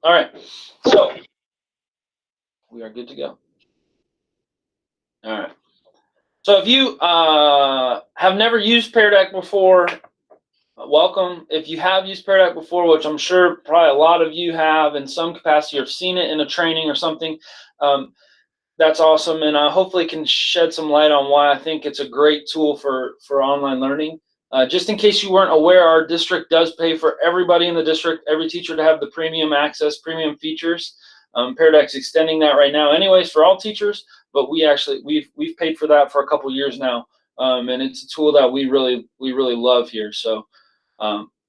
All right, so we are good to go. All right. So if you have never used Pear Deck before, welcome. If you have used Pear Deck before, which I'm sure probably a lot of you have in some capacity or seen it in a training or something, that's awesome, and hopefully can shed some light on why I think it's a great tool for online learning. Just in case you weren't aware, our district does pay for everybody in the district, every teacher, to have the premium access, premium features. Pear Deck's extending that right now, anyways, for all teachers. But we've paid for that for a couple years now, and it's a tool that we really love here. So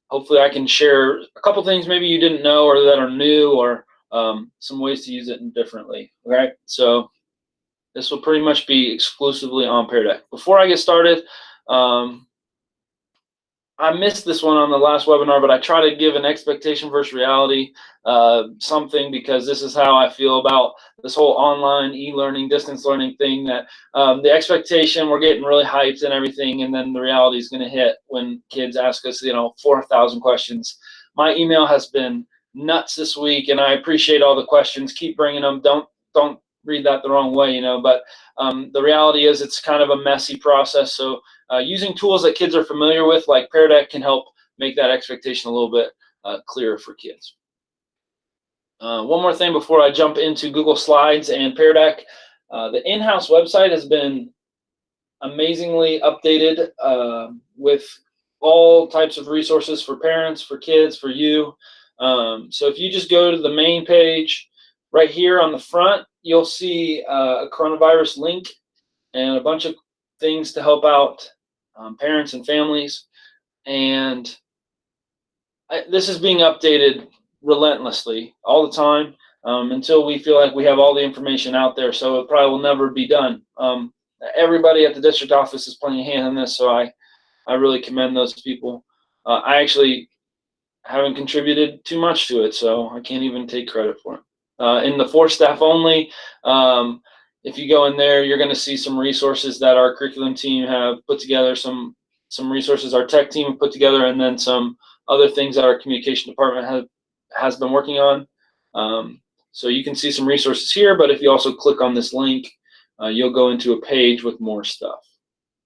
hopefully, I can share a couple things maybe you didn't know or that are new, or some ways to use it differently. All right, so this will pretty much be exclusively on Pear Deck. Before I get started, I missed this one on the last webinar, but I try to give an expectation versus reality something, because this is how I feel about this whole online e-learning, distance learning thing, that the expectation, we're getting really hyped and everything, and then the reality is going to hit when kids ask us, 4,000 questions. My email has been nuts this week, and I appreciate all the questions. Keep bringing them. Don't read that the wrong way, but the reality is it's kind of a messy process. So using tools that kids are familiar with, like Pear Deck, can help make that expectation a little bit clearer for kids. One more thing before I jump into Google Slides and Pear Deck. The Inhouse website has been amazingly updated with all types of resources for parents, for kids, for you. So if you just go to the main page, right here on the front, you'll see a coronavirus link and a bunch of things to help out parents and families. And this is being updated relentlessly all the time until we feel like we have all the information out there. So it probably will never be done. Everybody at the district office is playing a hand in this, so I really commend those people. I actually haven't contributed too much to it, so I can't even take credit for it. In the for staff only, if you go in there, you're going to see some resources that our curriculum team have put together, some resources our tech team have put together, and then some other things that our communication department has been working on. So you can see some resources here, but if you also click on this link, you'll go into a page with more stuff.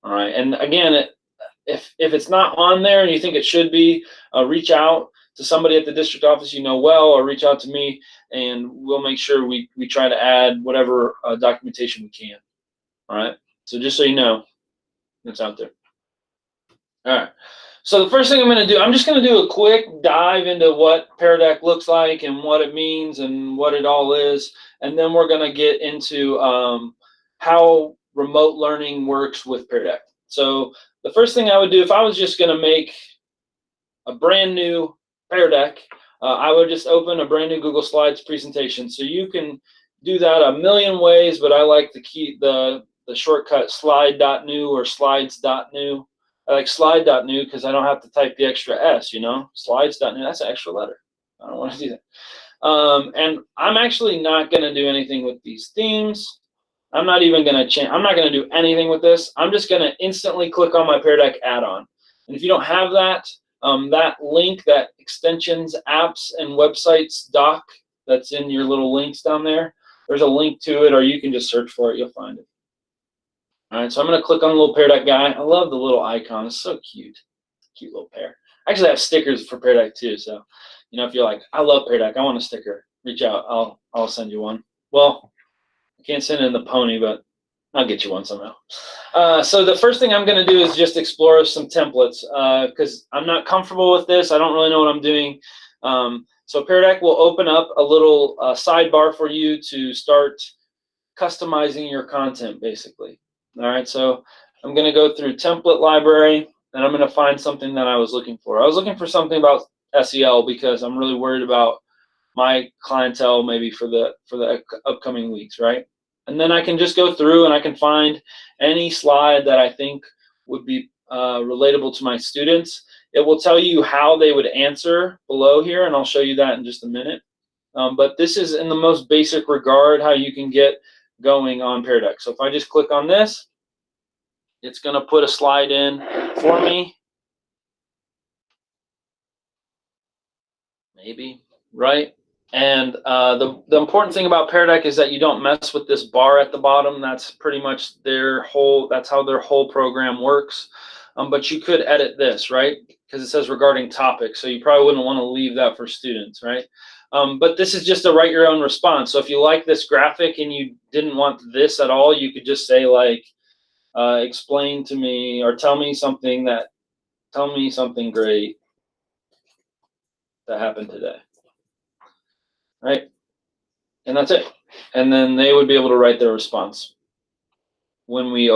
All right, and again, if it's not on there and you think it should be, reach out to somebody at the district office well, or reach out to me, and we'll make sure we try to add whatever documentation we can. All right, so just so you know, it's out there. All right, so the first thing I'm going to do, I'm just going to do a quick dive into what Pear Deck looks like and what it means and what it all is, and then we're going to get into how remote learning works with Pear Deck. So the first thing I would do, if I was just going to make a brand new Pear Deck, I would just open a brand new Google Slides presentation. So you can do that a million ways, but I like the shortcut slide.new or slides.new. I like slide.new because I don't have to type the extra S, Slides.new, that's an extra letter. I don't want to do that. And I'm actually not going to do anything with these themes. I'm not even going to change. I'm not going to do anything with this. I'm just going to instantly click on my Pear Deck add-on. And if you don't have that, that link, that extensions, apps, and websites doc that's in your little links down there, there's a link to it, or you can just search for it. You'll find it. All right, so I'm going to click on the little Pear Deck guy. I love the little icon. It's so cute. Cute little pear. I actually have stickers for Pear Deck too. So, if you're like, I love Pear Deck, I want a sticker, reach out. I'll send you one. Well, I can't send it in the pony, but I'll get you one somehow. So the first thing I'm going to do is just explore some templates because I'm not comfortable with this. I don't really know what I'm doing. So Pear Deck will open up a little sidebar for you to start customizing your content, basically. All right, so I'm going to go through template library, and I'm going to find something that I was looking for. I was looking for something about SEL because I'm really worried about my clientele maybe for the upcoming weeks, right? And then I can just go through and I can find any slide that I think would be relatable to my students. It will tell you how they would answer below here, and I'll show you that in just a minute. But this is in the most basic regard how you can get going on Pear Deck. So if I just click on this, it's going to put a slide in for me. Maybe, right? And the important thing about Pear Deck is that you don't mess with this bar at the bottom. That's pretty much that's how their whole program works. But you could edit this, right? Because it says regarding topics. So you probably wouldn't want to leave that for students, right? But this is just a write your own response. So if you like this graphic and you didn't want this at all, you could just say like, explain to me or tell me something great that happened today, right? And that's it. And then they would be able to write their response when we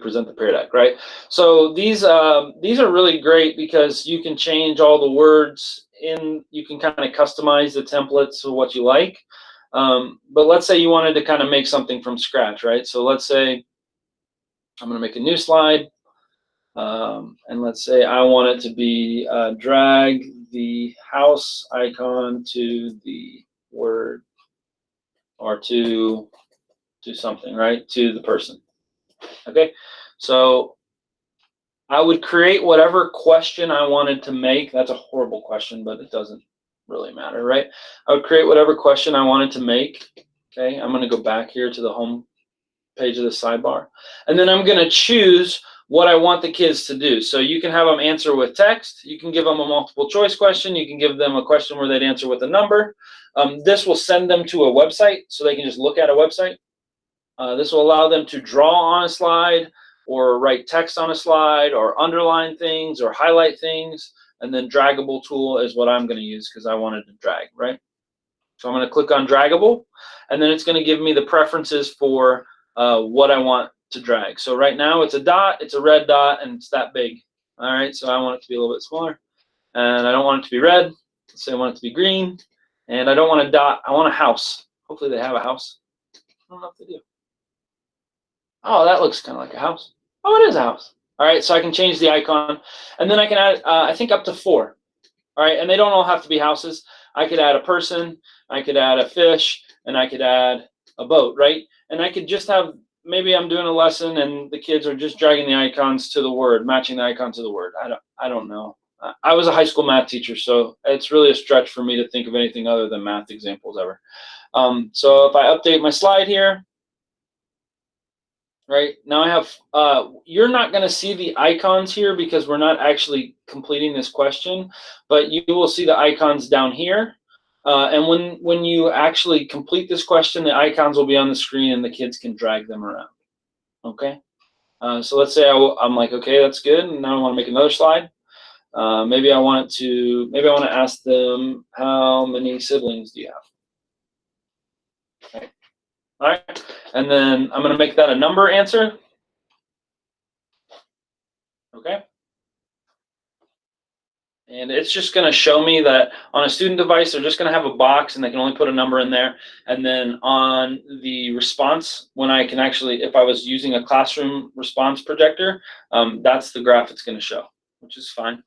present the Pear Deck, right? So these are really great because you can change all the words you can kind of customize the templates to what you like. But let's say you wanted to kind of make something from scratch, right? So let's say I'm going to make a new slide. And let's say I want it to be drag the house icon to the word or to something, right? To the person. Okay, so I would create whatever question I wanted to make. That's a horrible question, but it doesn't really matter, right? I would create whatever question I wanted to make. Okay, I'm going to go back here to the home page of the sidebar. And then I'm going to choose what I want the kids to do. So you can have them answer with text. You can give them a multiple choice question. You can give them a question where they'd answer with a number. This will send them to a website so they can just look at a website. This will allow them to draw on a slide or write text on a slide or underline things or highlight things. And then draggable tool is what I'm going to use because I wanted to drag, right? So I'm going to click on draggable, and then it's going to give me the preferences for what I want to drag. So right now it's a dot, it's a red dot, and it's that big. All right, so I want it to be a little bit smaller. And I don't want it to be red. Let's say I want it to be green. And I don't want a dot, I want a house. Hopefully they have a house. I don't know if they do. Oh, that looks kind of like a house. Oh, it is a house. All right, so I can change the icon. And then I can add, I think, up to 4. All right, and they don't all have to be houses. I could add a person, I could add a fish, and I could add a boat, right? And I could just have, maybe I'm doing a lesson and the kids are just dragging the icons to the word, matching the icon to the word. I don't know. I was a high school math teacher, so it's really a stretch for me to think of anything other than math examples ever. So if I update my slide here, right, now I have, you're not going to see the icons here because we're not actually completing this question, but you will see the icons down here. And when you actually complete this question, the icons will be on the screen and the kids can drag them around. Okay, so let's say I'm like, okay, that's good. And now I want to make another slide. Maybe I want to ask them, how many siblings do you have? Okay. All right, and then I'm going to make that a number answer. Okay. And it's just going to show me that on a student device, they're just going to have a box and they can only put a number in there. And then on the response, when I can actually, if I was using a classroom response projector, that's the graph it's going to show, which is fine.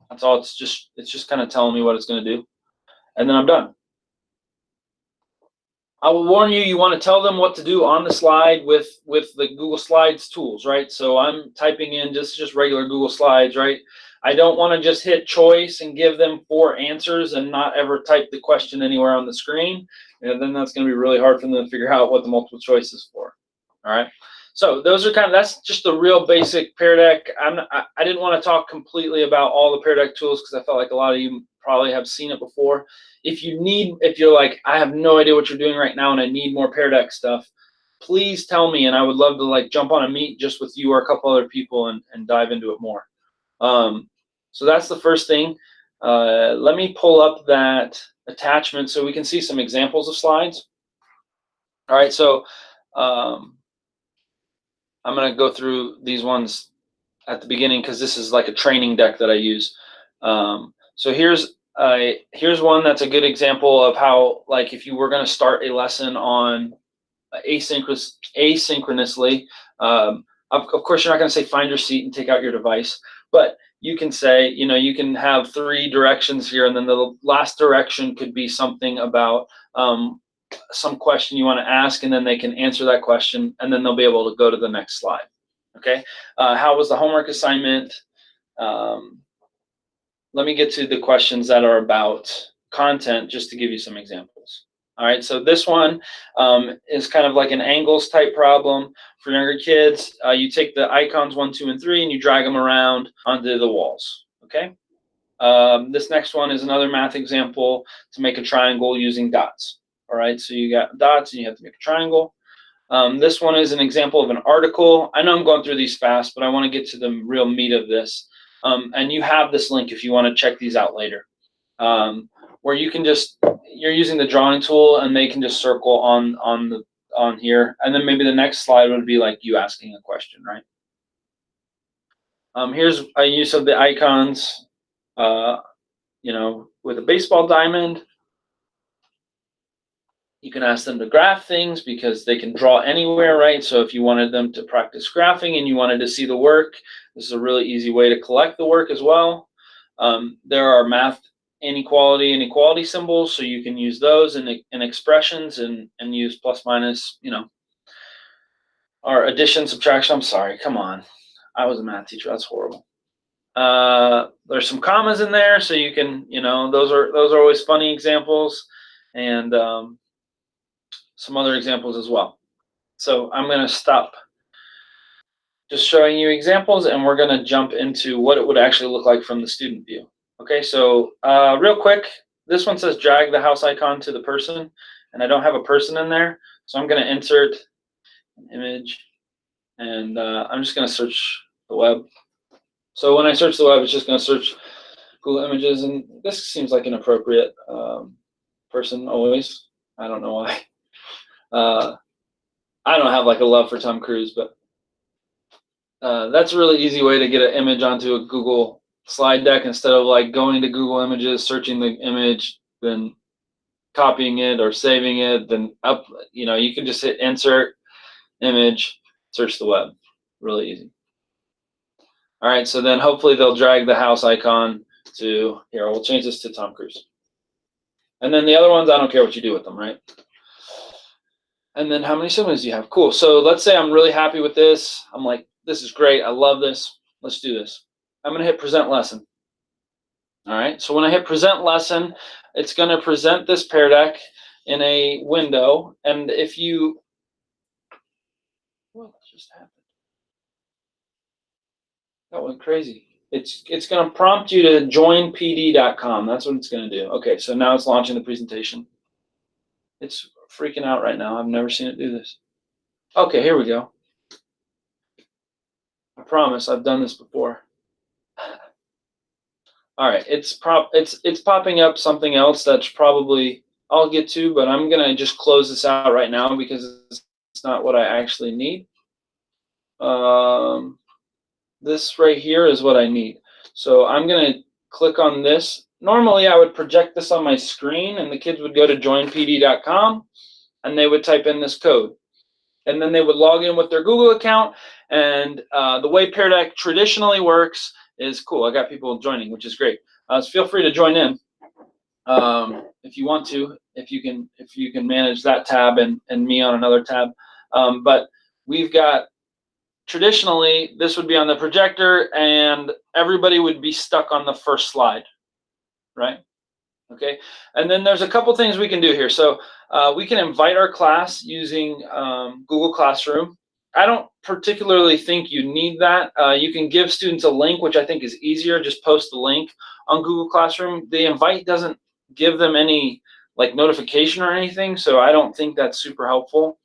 That's all. It's just kind of telling me what it's going to do. And then I'm done. I will warn you, you want to tell them what to do on the slide with the Google Slides tools, right? So I'm typing in just regular Google Slides, right? I don't want to just hit choice and give them 4 answers and not ever type the question anywhere on the screen. And then that's going to be really hard for them to figure out what the multiple choice is for. All right. So those are that's just the real basic Pear Deck. I didn't want to talk completely about all the Pear Deck tools because I felt like a lot of you probably have seen it before. If you're like, I have no idea what you're doing right now and I need more Pear Deck stuff, please tell me, and I would love to like jump on a meet just with you or a couple other people and dive into it more. So that's the first thing. Let me pull up that attachment so we can see some examples of slides. All right, so I'm going to go through these ones at the beginning because this is like a training deck that I use. So here's one that's a good example of how, like, if you were going to start a lesson on asynchronously, of course, you're not going to say find your seat and take out your device, but you can say, you can have 3 directions here, and then the last direction could be something about some question you want to ask, and then they can answer that question, and then they'll be able to go to the next slide. Okay, how was the homework assignment? Let me get to the questions that are about content just to give you some examples. All right, so this one is kind of like an angles type problem for younger kids. You take the icons 1, 2, and 3 and you drag them around onto the walls, okay? This next one is another math example to make a triangle using dots. All right, so you got dots and you have to make a triangle. This one is an example of an article. I know I'm going through these fast, but I want to get to the real meat of this. And you have this link if you want to check these out later, where you can just, you're using the drawing tool and they can just circle on here. And then maybe the next slide would be like you asking a question, right? Here's a use of the icons, you know, with a baseball diamond. You can ask them to graph things because they can draw anywhere, right? So if you wanted them to practice graphing and you wanted to see the work, this is a really easy way to collect the work as well. There are math inequality and equality symbols, so you can use those in expressions and use plus, minus, you know, or addition, subtraction. I'm sorry, come on. I was a math teacher, that's horrible. There's some commas in there, so you can, you know, those are always funny examples, and some other examples as well. So I'm going to stop just showing you examples, and we're going to jump into what it would actually look like from the student view. Okay, so real quick, this one says drag the house icon to the person, and I don't have a person in there, so I'm going to insert an image, and I'm just going to search the web. So when I search the web, it's just going to search Google Images, and this seems like an appropriate person always. I don't know why. I don't have like a love for Tom Cruise, but that's a really easy way to get an image onto a Google slide deck instead of like going to Google Images, searching the image, then copying it or saving it, then up. You know, you can just hit insert image, search the web. Really easy. All right, so then hopefully they'll drag the house icon to here. We'll change this to Tom Cruise. And then the other ones, I don't care what you do with them, right? And then how many siblings do you have? Cool. So let's say I'm really happy with this. I'm like, this is great. I love this. Let's do this. I'm going to hit present lesson. All right. So when I hit present lesson, it's going to present this Pear Deck in a window. And if you, what just happened? That went crazy. It's going to prompt you to join pd.com. That's what it's going to do. Okay. So now it's launching the presentation. It's freaking out right now. I've never seen it do this. Okay, here we go. I promise I've done this before. All right, it's popping up something else that's probably I'll get to, but I'm gonna just close this out right now because it's not what I actually need. This right here is what I need. So I'm gonna click on this. Normally I would project this on my screen and the kids would go to joinpd.com and they would type in this code. And then they would log in with their Google account. And the way Pear Deck traditionally works is cool. I got people joining, which is great. So feel free to join in if you want to, if you can manage that tab and me on another tab. But we've got, traditionally, this would be on the projector and everybody would be stuck on the first slide, right? Okay, and then there's a couple things we can do here. So we can invite our class using Google Classroom. I don't particularly think you need that. You can give students a link, which I think is easier. Just post the link on Google Classroom. The invite doesn't give them any like notification or anything, so I don't think that's super helpful.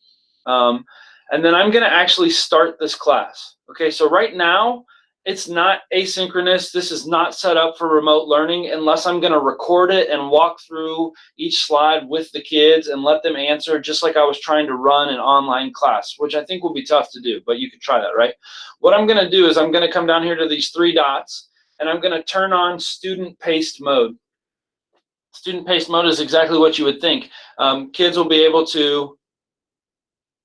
And then I'm going to actually start this class. Okay, so right now, it's not asynchronous. This is not set up for remote learning unless I'm going to record it and walk through each slide with the kids and let them answer just like I was trying to run an online class, which I think will be tough to do, but you can try that, right? What I'm going to do is I'm going to come down here to these 3 dots and I'm going to turn on student paced mode. Student paced mode is exactly what you would think. Kids will be able to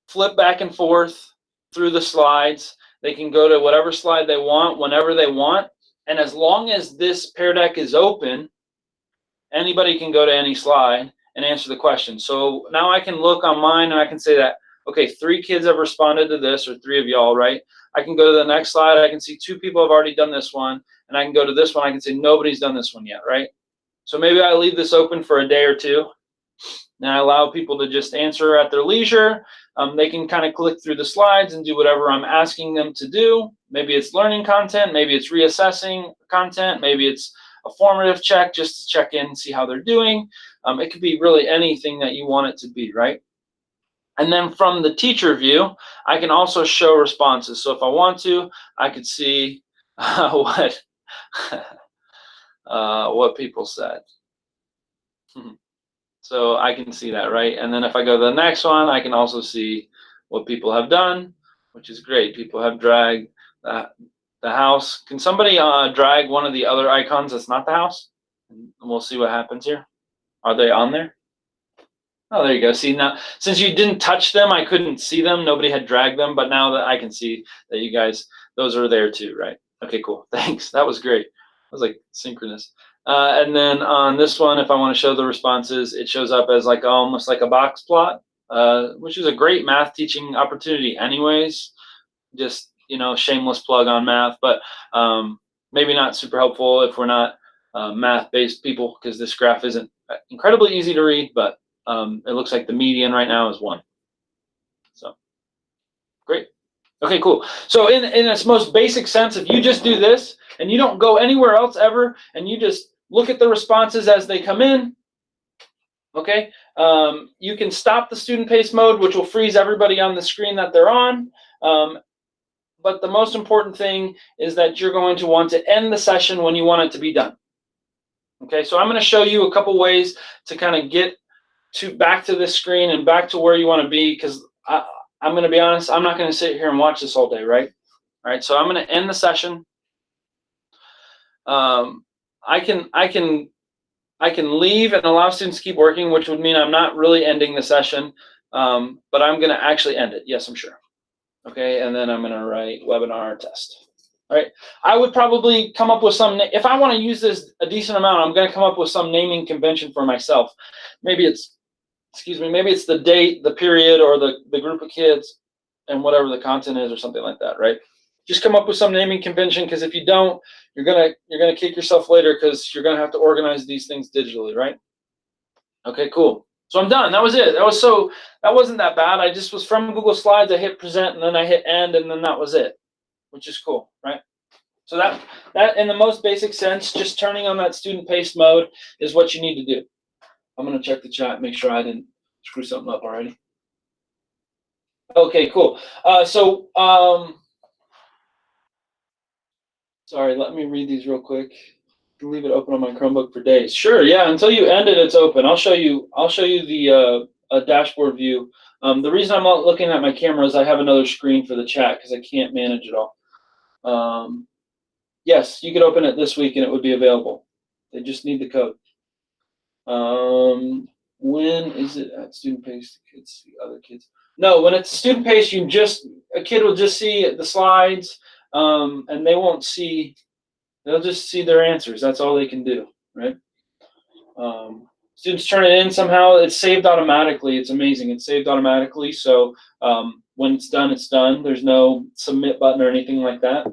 flip back and forth through the slides. They can go to whatever slide they want, whenever they want. And as long as this Pear Deck is open, anybody can go to any slide and answer the question. So now I can look on mine and I can say that, okay, 3 kids have responded to this, or 3 of y'all, right? I can go to the next slide. I can see 2 people have already done this one. And I can go to this one. I can say nobody's done this one yet, right? So maybe I leave this open for a day or two, and I allow people to just answer at their leisure. They can kind of click through the slides and do whatever I'm asking them to do. Maybe it's learning content, maybe it's reassessing content, maybe it's a formative check just to check in and see how they're doing. It could be really anything that you want it to be, right? And then from the teacher view, I can also show responses. So if I want to, I could see what what people said. So I can see that, right? And then if I go to the next one, I can also see what people have done, which is great. People have dragged the house. Can somebody drag one of the other icons that's not the house? And we'll see what happens here. Are they on there? Oh, there you go. See, now, since you didn't touch them, I couldn't see them. Nobody had dragged them, but now that I can see that you guys, those are there too, right? Okay, cool. Thanks. That was great. That was like synchronous. And then on this one, if I want to show the responses, it shows up as like almost like a box plot, which is a great math teaching opportunity anyways. Just, you know, shameless plug on math, but maybe not super helpful if we're not math-based people, because this graph isn't incredibly easy to read, but it looks like the median right now is 1. So great. Okay, cool. So in its most basic sense, if you just do this and you don't go anywhere else ever, and you just look at the responses as they come in, okay, you can stop the student pace mode, which will freeze everybody on the screen that they're on. But the most important thing is that you're going to want to end the session when you want it to be done. Okay, so I'm going to show you a couple ways to kind of get back to this screen and back to where you want to be, because I'm going to be honest, I'm not going to sit here and watch this all day, right? All right, so I'm going to end the session. I can leave and allow students to keep working, which would mean I'm not really ending the session, but I'm going to actually end it. Yes, I'm sure. Okay, and then I'm going to write webinar test. All right, I would probably come up with some, if I want to use this a decent amount, I'm going to come up with some naming convention for myself. Maybe it's, maybe it's the date, the period, or the group of kids, and whatever the content is, or something like that, right? Just come up with some naming convention, because if you don't, you're gonna kick yourself later, because you're gonna have to organize these things digitally, right? Okay, cool. So I'm done. That was it. That wasn't that bad. I just was from Google Slides. I hit present, and then I hit end, and then that was it, which is cool, right? So that in the most basic sense, just turning on that student pace mode is what you need to do. I'm going to check the chat, make sure I didn't screw something up already. Okay, cool. Sorry, let me read these real quick. I can leave it open on my Chromebook for days. Sure, yeah, until you end it, it's open. I'll show you the dashboard view. The reason I'm not looking at my camera is I have another screen for the chat, because I can't manage it all. Yes, you could open it this week and it would be available. They just need the code. When is it at student pace? Kids see other kids. No, when it's student pace, a kid will just see the slides, and they won't see. They'll just see their answers. That's all they can do, right? Students turn it in somehow. It's saved automatically. It's amazing. It's saved automatically. So when it's done, it's done. There's no submit button or anything like that.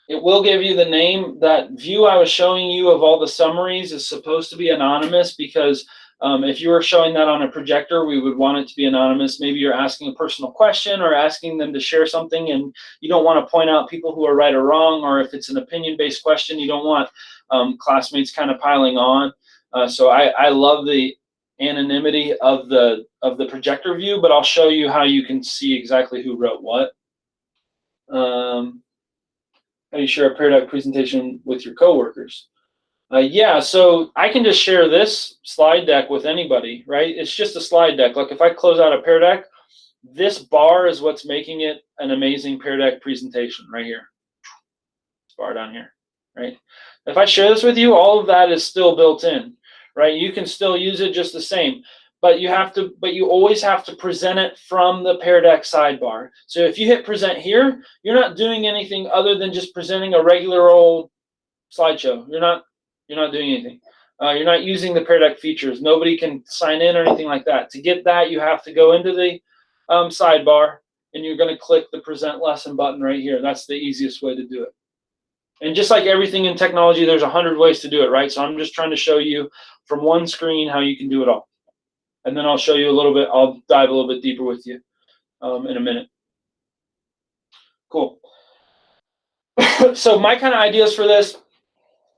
It will give you the name. That view I was showing you of all the summaries is supposed to be anonymous, because if you were showing that on a projector, we would want it to be anonymous. Maybe you're asking a personal question or asking them to share something, and you don't want to point out people who are right or wrong, or if it's an opinion-based question, you don't want classmates kind of piling on. So I love the anonymity of the projector view, but I'll show you how you can see exactly who wrote what. How do you share a Pear Deck presentation with your coworkers? Yeah, so I can just share this slide deck with anybody, right? It's just a slide deck. Like if I close out a Pear Deck, this bar is what's making it an amazing Pear Deck presentation right here. This bar down here, right? If I share this with you, all of that is still built in, right? You can still use it just the same. But you always have to present it from the Pear Deck sidebar. So if you hit present here, you're not doing anything other than just presenting a regular old slideshow. You're not doing anything. You're not using the Pear Deck features. Nobody can sign in or anything like that. To get that, you have to go into the sidebar, and you're going to click the present lesson button right here. That's the easiest way to do it. And just like everything in technology, there's 100 ways to do it, right? So I'm just trying to show you from one screen how you can do it all. And then I'll show you a little bit, I'll dive a little bit deeper with you in a minute. Cool. So my kind of ideas for this,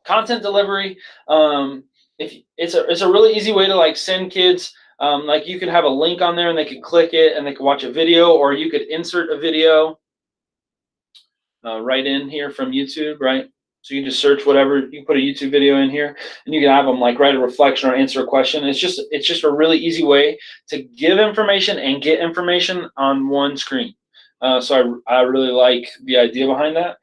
content delivery, if it's a really easy way to like send kids, like you could have a link on there and they could click it and they could watch a video, or you could insert a video right in here from YouTube, right? So you can just search whatever, you can put a YouTube video in here and you can have them like write a reflection or answer a question. It's just a really easy way to give information and get information on one screen. So I really like the idea behind that.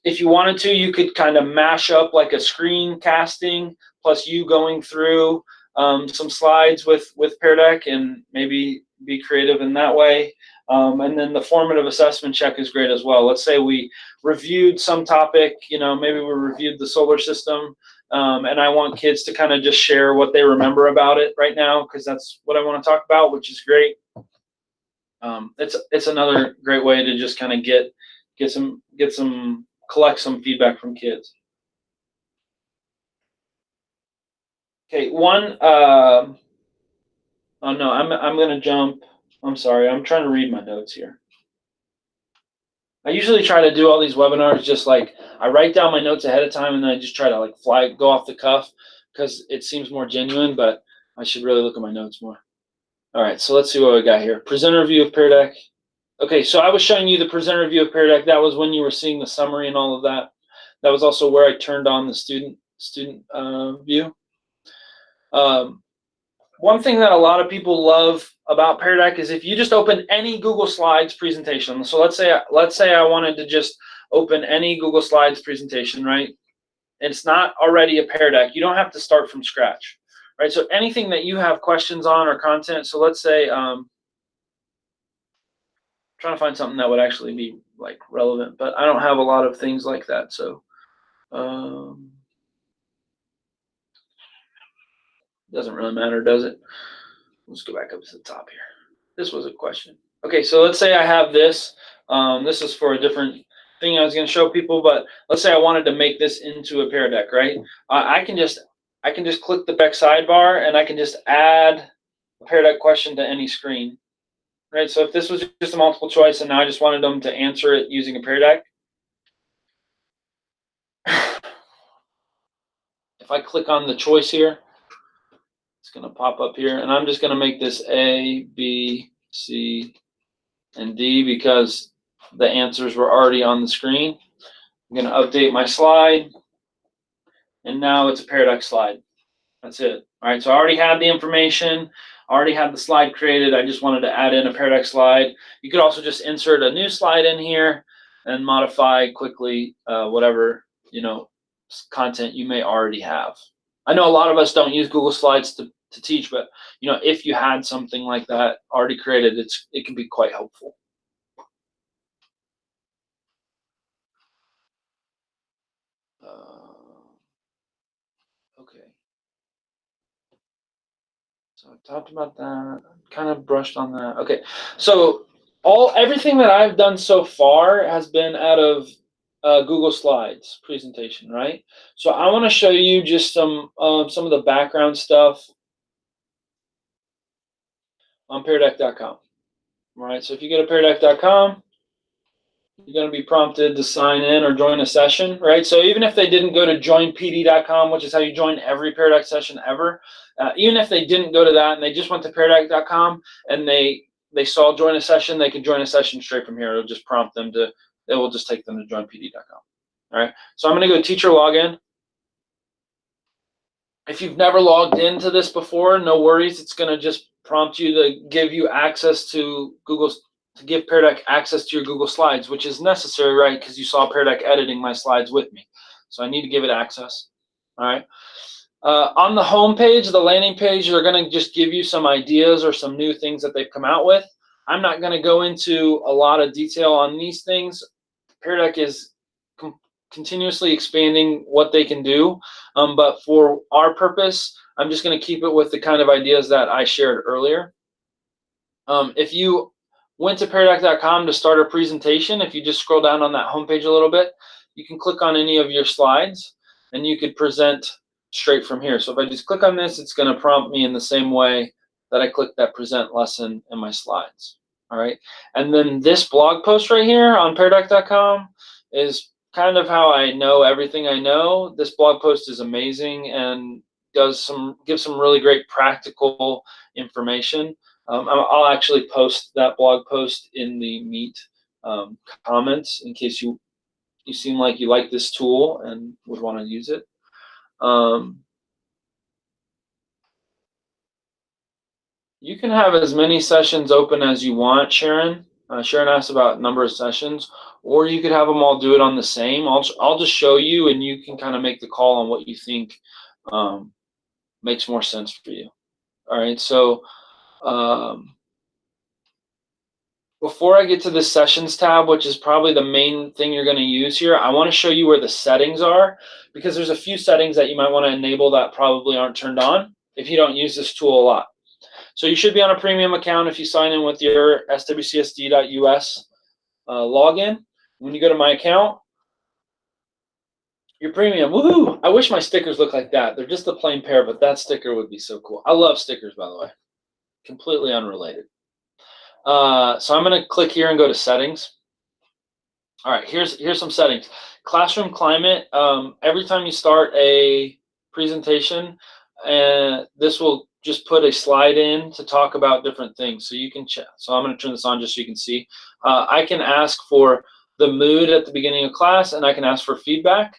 If you wanted to, you could kind of mash up like a screen casting plus you going through some slides with Pear Deck and maybe be creative in that way. And then the formative assessment check is great as well. Let's say we reviewed some topic, maybe we reviewed the solar system, and I want kids to kind of just share what they remember about it right now, because that's what I want to talk about, which is great. It's another great way to just kind of collect some feedback from kids. Okay, oh no, I'm gonna jump. I'm sorry, I'm trying to read my notes here. I usually try to do all these webinars just like I write down my notes ahead of time and then I just try to like go off the cuff because it seems more genuine, but I should really look at my notes more. All right, so let's see what we got here. Presenter view of Pear Deck. Okay, so I was showing you the presenter view of Pear Deck. That was when you were seeing the summary and all of that. That was also where I turned on the student view. One thing that a lot of people love about Pear Deck is if you just open any Google Slides presentation. So let's say I wanted to just open any Google Slides presentation, right? It's not already a Pear Deck. You don't have to start from scratch, right? So anything that you have questions on or content. So let's say trying to find something that would actually be like relevant, but I don't have a lot of things like that. So doesn't really matter, does it? Let's go back up to the top here. This was a question. Okay, so let's say I have this. This is for a different thing I was going to show people, but let's say I wanted to make this into a Pear Deck, right? I can just click the back sidebar and I can just add a Pear Deck question to any screen, right? So if this was just a multiple choice and now I just wanted them to answer it using a Pear Deck, if I click on the choice here, it's going to pop up here, and I'm just going to make this A, B, C, and D because the answers were already on the screen. I'm going to update my slide, and now it's a Pear Deck slide. That's it. All right, so I already had the information, I already had the slide created. I just wanted to add in a Pear Deck slide. You could also just insert a new slide in here and modify quickly whatever content you may already have. I know a lot of us don't use Google Slides to teach, but if you had something like that already created, it can be quite helpful. Okay. So I talked about that, kind of brushed on that. Okay, so everything that I've done so far has been out of Google Slides presentation, right? So I want to show you just some of the background stuff on peardeck.com. All right, so if you go to peardeck.com, you're going to be prompted to sign in or join a session, right? So even if they didn't go to joinpd.com, which is how you join every Pear Deck session ever, even if they didn't go to that and they just went to peardeck.com and they saw join a session, they can join a session straight from here. It'll just prompt them it will just take them to joinpd.com. All right, so I'm going to go teacher login. If you've never logged into this before, no worries. It's going to just prompt you to give you access to to give Pear Deck access to your Google Slides, which is necessary, right? Because you saw Pear Deck editing my slides with me. So I need to give it access. All right. On the home page, the landing page, they're going to just give you some ideas or some new things that they've come out with. I'm not going to go into a lot of detail on these things. Pear Deck is continuously expanding what they can do. But for our purpose, I'm just going to keep it with the kind of ideas that I shared earlier. If you went to peardeck.com to start a presentation, if you just scroll down on that homepage a little bit, you can click on any of your slides and you could present straight from here. So if I just click on this, it's going to prompt me in the same way that I clicked that present lesson in my slides. All right. And then this blog post right here on peardeck.com is kind of how I know everything I know. This blog post is amazing and gives some really great practical information. I'll actually post that blog post in the Meet comments in case you seem like you like this tool and would want to use it. You can have as many sessions open as you want, Sharon. Sharon asked about number of sessions, or you could have them all do it on the same. I'll just show you, and you can kind of make the call on what you think makes more sense for you. All right, so before I get to the sessions tab, which is probably the main thing you're going to use here, I want to show you where the settings are, because there's a few settings that you might want to enable that probably aren't turned on if you don't use this tool a lot. So you should be on a premium account if you sign in with your SWCSD.us login. When you go to my account, your premium, woohoo! I wish my stickers look like that. They're just a plain pair, but that sticker would be so cool. I love stickers, by the way. Completely unrelated. So I'm going to click here and go to settings. All right, here's some settings. Classroom climate. Every time you start a presentation, this will just put a slide in to talk about different things. So you can check. So I'm going to turn this on just so you can see. I can ask for the mood at the beginning of class, and I can ask for feedback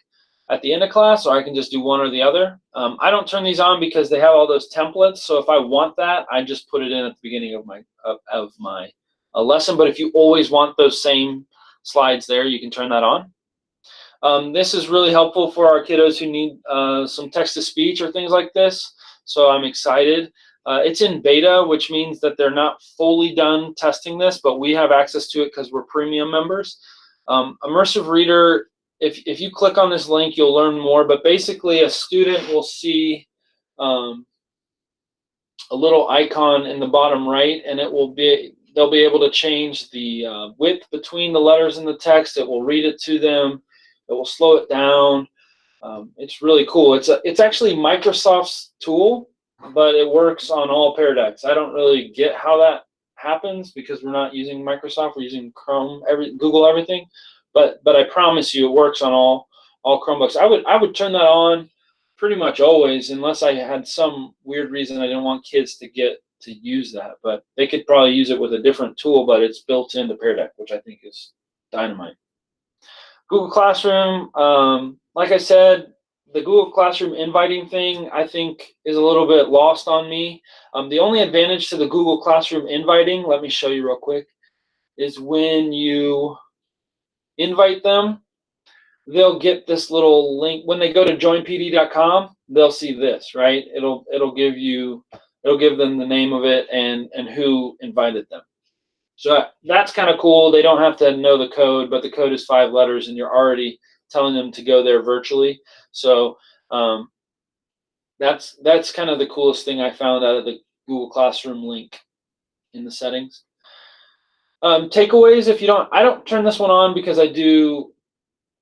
at the end of class, or I can just do one or the other. I don't turn these on because they have all those templates. So if I want that, I just put it in at the beginning of my lesson. But if you always want those same slides there, you can turn that on. This is really helpful for our kiddos who need some text-to-speech or things like this. So I'm excited. It's in beta, which means that they're not fully done testing this, but we have access to it because we're premium members. Immersive Reader, if you click on this link, you'll learn more. But basically, a student will see a little icon in the bottom right, and they'll be able to change the width between the letters in the text. It will read it to them. It will slow it down. It's really cool. It's actually Microsoft's tool, but it works on all Pear Decks. I don't really get how that happens because we're not using Microsoft. We're using Chrome, Google everything. But I promise you, it works on all Chromebooks. I would turn that on pretty much always, unless I had some weird reason I didn't want kids to get to use that. But they could probably use it with a different tool, but it's built into Pear Deck, which I think is dynamite. Google Classroom, like I said, the Google Classroom inviting thing, I think, is a little bit lost on me. The only advantage to the Google Classroom inviting, let me show you real quick, is when you invite them, they'll get this little link. When they go to joinpd.com, they'll see this, right? It'll give them the name of it and who invited them. So that's kind of cool. They don't have to know the code, but the code is 5 letters, and you're already telling them to go there virtually. So that's kind of the coolest thing I found out of the Google Classroom link in the settings. Takeaways, I don't turn this one on because I do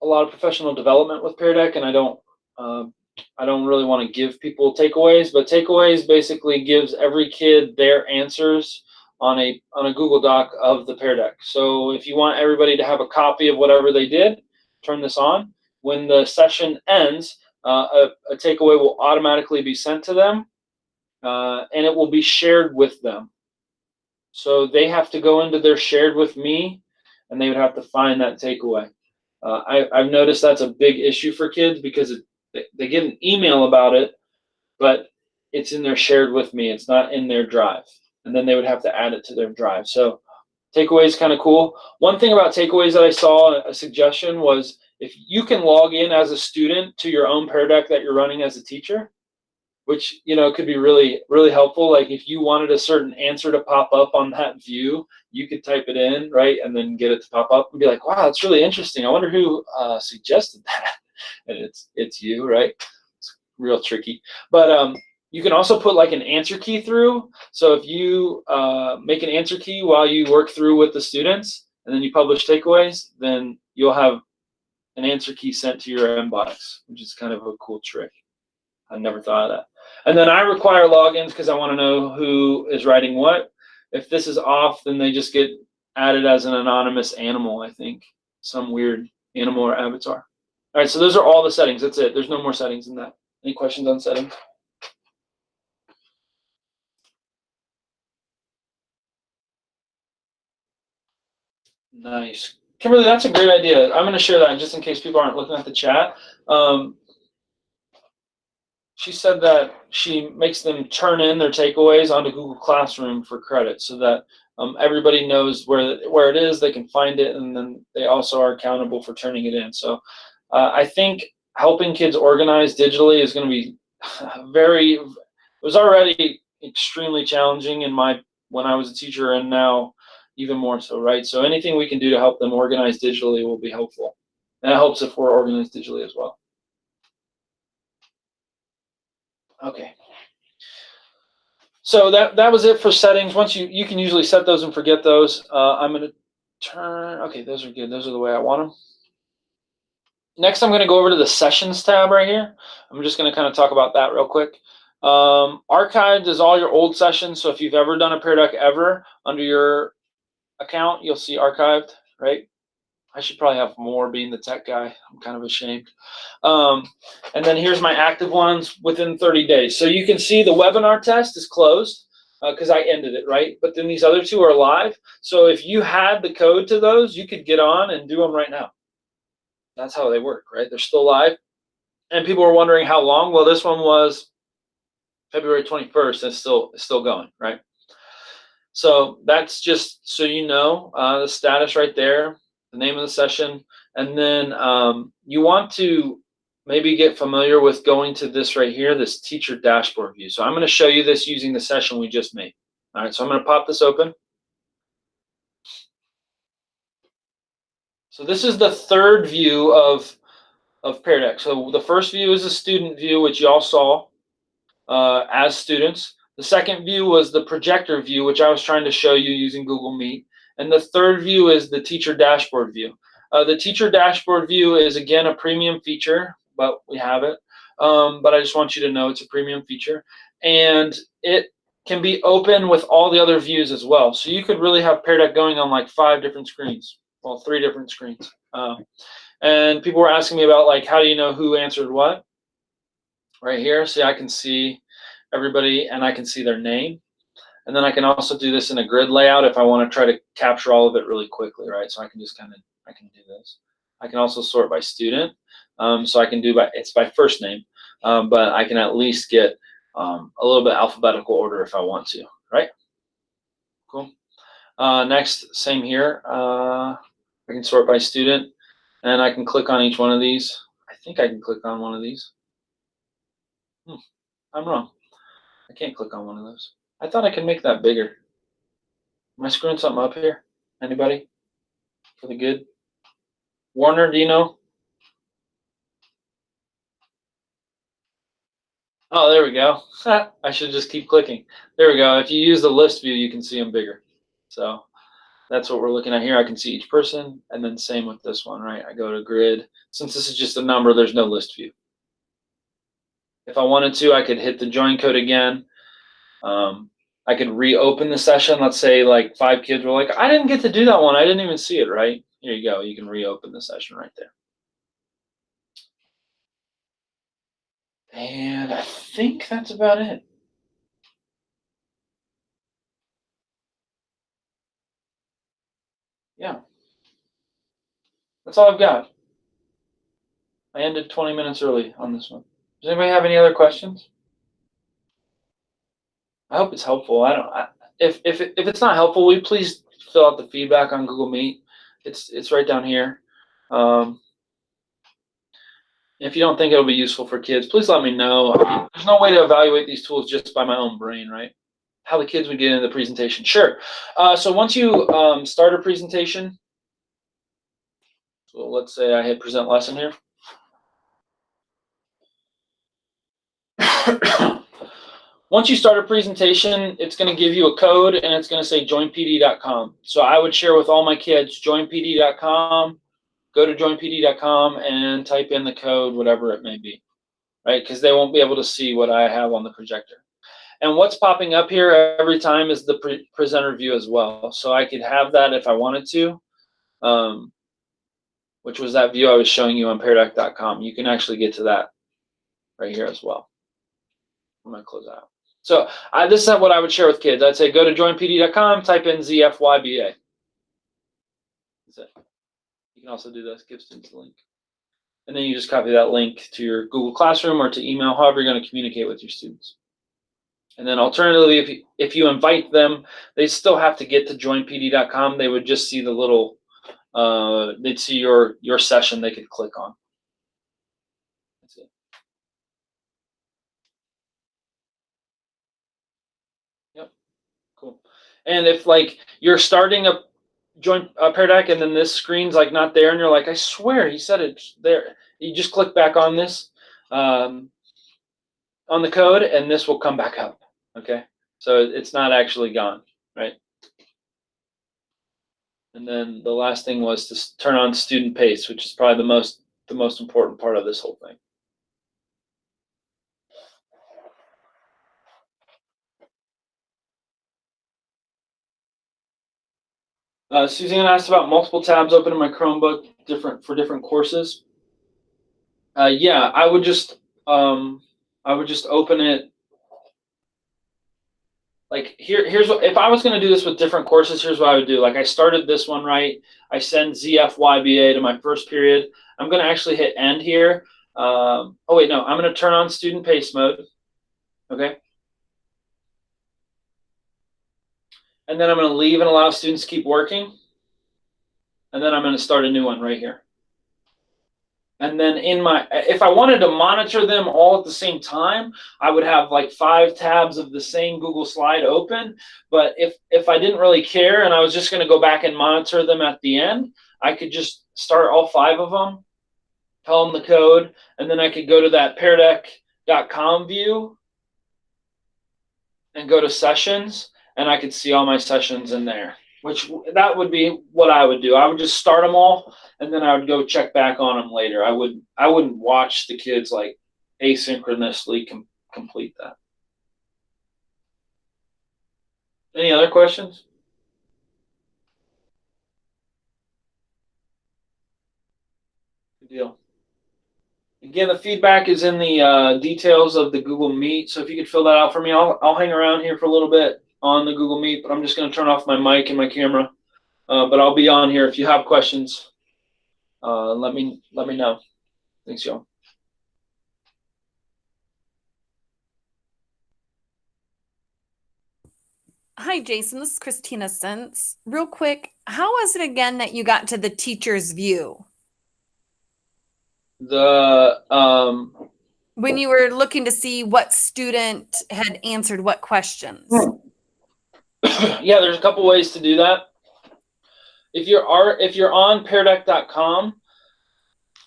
a lot of professional development with Pear Deck, and I don't really want to give people takeaways. But takeaways basically gives every kid their answers on a Google Doc of the Pear Deck. So if you want everybody to have a copy of whatever they did, turn this on. When the session ends, a takeaway will automatically be sent to them, and it will be shared with them. So they have to go into their shared with me, and they would have to find that takeaway. I've noticed that's a big issue for kids because they get an email about it, but it's in their shared with me. It's not in their drive. And then they would have to add it to their drive. So takeaway is kind of cool. One thing about takeaways that I saw, a suggestion, was if you can log in as a student to your own Pear Deck that you're running as a teacher, which could be really, really helpful. Like if you wanted a certain answer to pop up on that view, you could type it in, right, and then get it to pop up and be like, wow, that's really interesting. I wonder who suggested that. And it's you, right? It's real tricky. But you can also put like an answer key through. So if you make an answer key while you work through with the students and then you publish takeaways, then you'll have an answer key sent to your inbox, which is kind of a cool trick. I never thought of that. And then I require logins because I want to know who is writing what. If this is off, then they just get added as an anonymous animal, I think. Some weird animal or avatar. All right, so those are all the settings. That's it. There's no more settings than that. Any questions on settings? Nice. Kimberly, that's a great idea. I'm going to share that just in case people aren't looking at the chat. She said that she makes them turn in their takeaways onto Google Classroom for credit so that everybody knows where it is, they can find it, and then they also are accountable for turning it in. So I think helping kids organize digitally is going to be it was already extremely challenging when I was a teacher, and now even more so, right? So anything we can do to help them organize digitally will be helpful. And it helps if we're organized digitally as well. Okay. So that was it for settings. Once you can usually set those and forget those. I'm going to turn, okay, those are good. Those are the way I want them. Next, I'm going to go over to the Sessions tab right here. I'm just going to kind of talk about that real quick. Archived is all your old sessions. So if you've ever done a Pear Deck ever, under your account, you'll see archived, right? I should probably have more being the tech guy. I'm kind of ashamed. And then here's my active ones within 30 days. So you can see the webinar test is closed because I ended it, right? But then these other two are live. So if you had the code to those, you could get on and do them right now. That's how they work, right? They're still live. And people were wondering how long. Well, this one was February 21st. And it's still going, right? So that's just so you know the status right there, the name of the session. And then you want to maybe get familiar with going to this right here, this teacher dashboard view. So I'm going to show you this using the session we just made. All right, so I'm going to pop this open. So this is the third view of Pear Deck. So the first view is the student view, which you all saw as students. The second view was the projector view, which I was trying to show you using Google Meet. And the third view is the teacher dashboard view. The teacher dashboard view is, again, a premium feature, but we have it. But I just want you to know it's a premium feature. And it can be open with all the other views as well. So you could really have Pear Deck going on like 5 different screens, well, 3 different screens. And people were asking me about, like, how do you know who answered what? Right here, see, I can see everybody and I can see their name. And then I can also do this in a grid layout if I want to try to capture all of it really quickly, right? So I can just I can do this. I can also sort by student. So I can do it's by first name, but I can at least get a little bit alphabetical order if I want to, right? Cool. Next, same here. I can sort by student, and I can click on each one of these. I think I can click on one of these. I'm wrong. I can't click on one of those. I thought I could make that bigger. Am I screwing something up here? Anybody? For the good? Warner, do you know? Oh, there we go. I should just keep clicking. There we go. If you use the list view, you can see them bigger. So that's what we're looking at here. I can see each person, and then same with this one, right? I go to grid. Since this is just a number, there's no list view. If I wanted to, I could hit the join code again. I could reopen the session. Let's say like 5 kids were like, I didn't get to do that one. I didn't even see it, right? Here you go. You can reopen the session right there. And I think that's about it. Yeah. That's all I've got. I ended 20 minutes early on this one. Does anybody have any other questions? I hope it's helpful. If it's not helpful, will you please fill out the feedback on Google Meet? It's right down here. If you don't think it'll be useful for kids, please let me know. There's no way to evaluate these tools just by my own brain, right? How the kids would get into the presentation. Sure. So once you start a presentation, so let's say I hit present lesson here. Once you start a presentation, it's going to give you a code, and it's going to say joinpd.com. So I would share with all my kids, joinpd.com. go to joinpd.com and type in the code, whatever it may be, right? Because they won't be able to see what I have on the projector. And what's popping up here every time is the presenter view as well. So I could have that if I wanted to, which was that view I was showing you on peardeck.com. You can actually get to that right here as well. I'm going to close out. So this is what I would share with kids. I'd say go to joinpd.com, type in ZFYBA. That's it. You can also do this, give students a link. And then you just copy that link to your Google Classroom or to email, however you're going to communicate with your students. And then alternatively, if you invite them, they still have to get to joinpd.com. They would just see the little, they'd see your session they could click on. That's it. Yep, cool. And if like you're starting a Pear Deck and then this screen's like not there and you're like, I swear he said it's there. You just click back on this, on the code, and this will come back up. Okay, so it's not actually gone, right? And then the last thing was to turn on student pace, which is probably the most important part of this whole thing. Suzanne asked about multiple tabs open in my Chromebook, for different courses. Yeah, I would just open it. Like here's what, if I was going to do this with different courses, here's what I would do. Like I started this one, right? I send ZFYBA to my first period. I'm going to actually hit end here. Oh wait, no, I'm going to turn on student pace mode. Okay. And then I'm going to leave and allow students to keep working. And then I'm going to start a new one right here. And then if I wanted to monitor them all at the same time, I would have like 5 tabs of the same Google slide open. But if I didn't really care and I was just going to go back and monitor them at the end, I could just start all 5 of them, tell them the code, and then I could go to that peardeck.com view and go to sessions, and I could see all my sessions in there. That would be what I would do. I would just start them all, and then I would go check back on them later. I wouldn't watch the kids like asynchronously complete that. Any other questions? Good deal. Again, the feedback is in the details of the Google Meet. So if you could fill that out for me, I'll hang around here for a little bit on the Google Meet, but I'm just going to turn off my mic and my camera. But I'll be on here. If you have questions, let me know. Thanks, y'all. Hi, Jason. This is Christina Sense. Real quick, how was it again that you got to the teacher's view? When you were looking to see what student had answered what questions. Yeah, there's a couple ways to do that. If you're on peardeck.com,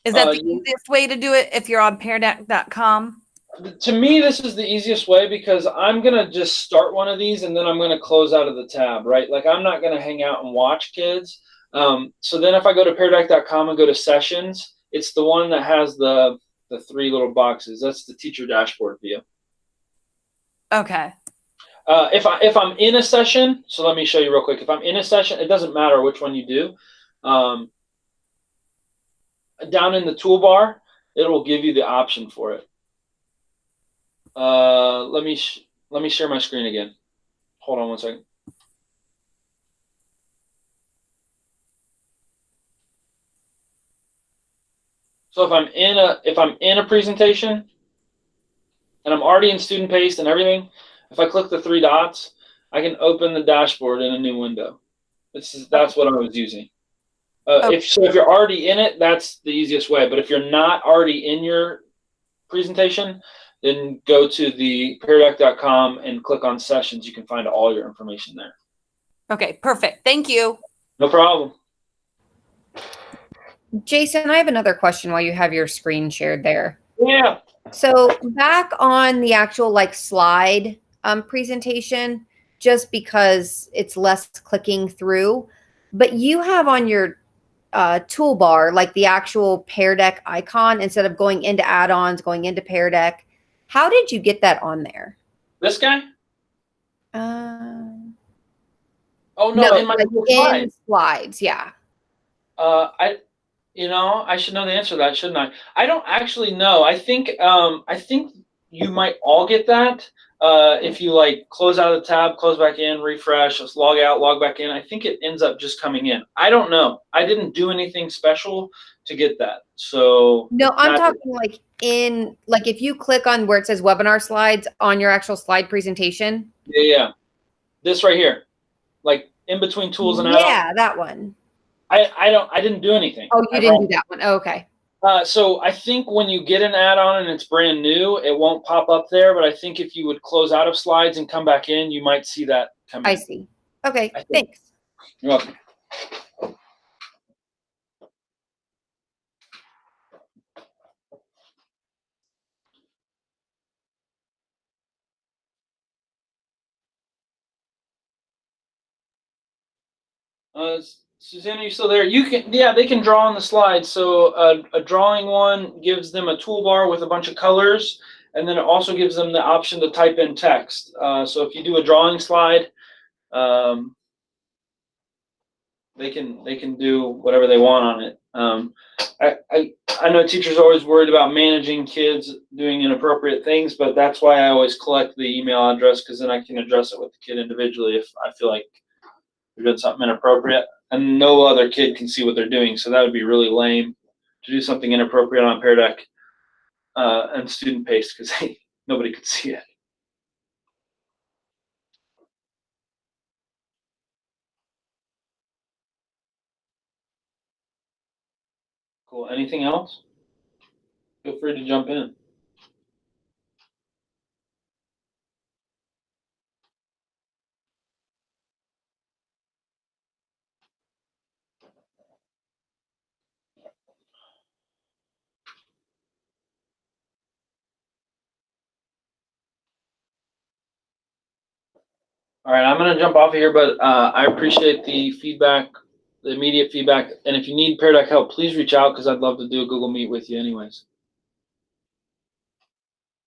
is that the easiest way to do it? If you're on peardeck.com. To me, this is the easiest way because I'm gonna just start one of these and then I'm gonna close out of the tab, right? Like I'm not gonna hang out and watch kids. So then if I go to peardeck.com and go to sessions, it's the one that has the 3 little boxes. That's the teacher dashboard view. Okay. If I'm in a session, so let me show you real quick. If I'm in a session, it doesn't matter which one you do. Down in the toolbar, it will give you the option for it. Let me share my screen again. Hold on one second. So if I'm in a presentation and I'm already in student pace and everything, if I click the 3 dots, I can open the dashboard in a new window. That's what I was using. If you're already in it, that's the easiest way. But if you're not already in your presentation, then go to the peardeck.com and click on sessions. You can find all your information there. Okay, perfect. Thank you. No problem. Jason, I have another question while you have your screen shared there. Yeah. So back on the actual like slide presentation, just because it's less clicking through, but you have on your toolbar, like the actual Pear Deck icon, instead of going into add-ons, going into Pear Deck. How did you get that on there? This guy? Uh, Oh no, no, in my like Google in Slides. slides, yeah. I should know the answer to that, shouldn't I? I don't actually know. I think you might all get that. If you like close out of the tab, close back in, refresh, just log out, log back in. I think it ends up just coming in. I don't know. I didn't do anything special to get that. So No, I'm talking like if you click on where it says webinar slides on your actual slide presentation. yeah. This right here, like in between tools and add-ons. Yeah, that one. I didn't do anything. Oh, you didn't do that one. Oh, okay. So I think when you get an add-on and it's brand new, it won't pop up there. But I think if you would close out of slides and come back in, you might see that come in. I see. Okay, thanks. You're welcome. Susanna, are you still there? They can draw on the slide. So a drawing one gives them a toolbar with a bunch of colors, and then it also gives them the option to type in text. So if you do a drawing slide, they can do whatever they want on it. I know teachers are always worried about managing kids doing inappropriate things, but that's why I always collect the email address, because then I can address it with the kid individually if I feel like they're doing something inappropriate, and no other kid can see what they're doing. So that would be really lame to do something inappropriate on Pear Deck and student paste, because nobody could see it. Cool. Anything else? Feel free to jump in. All right, I'm going to jump off of here, but I appreciate the feedback, the immediate feedback. And if you need Pear Deck help, please reach out, because I'd love to do a Google Meet with you anyways.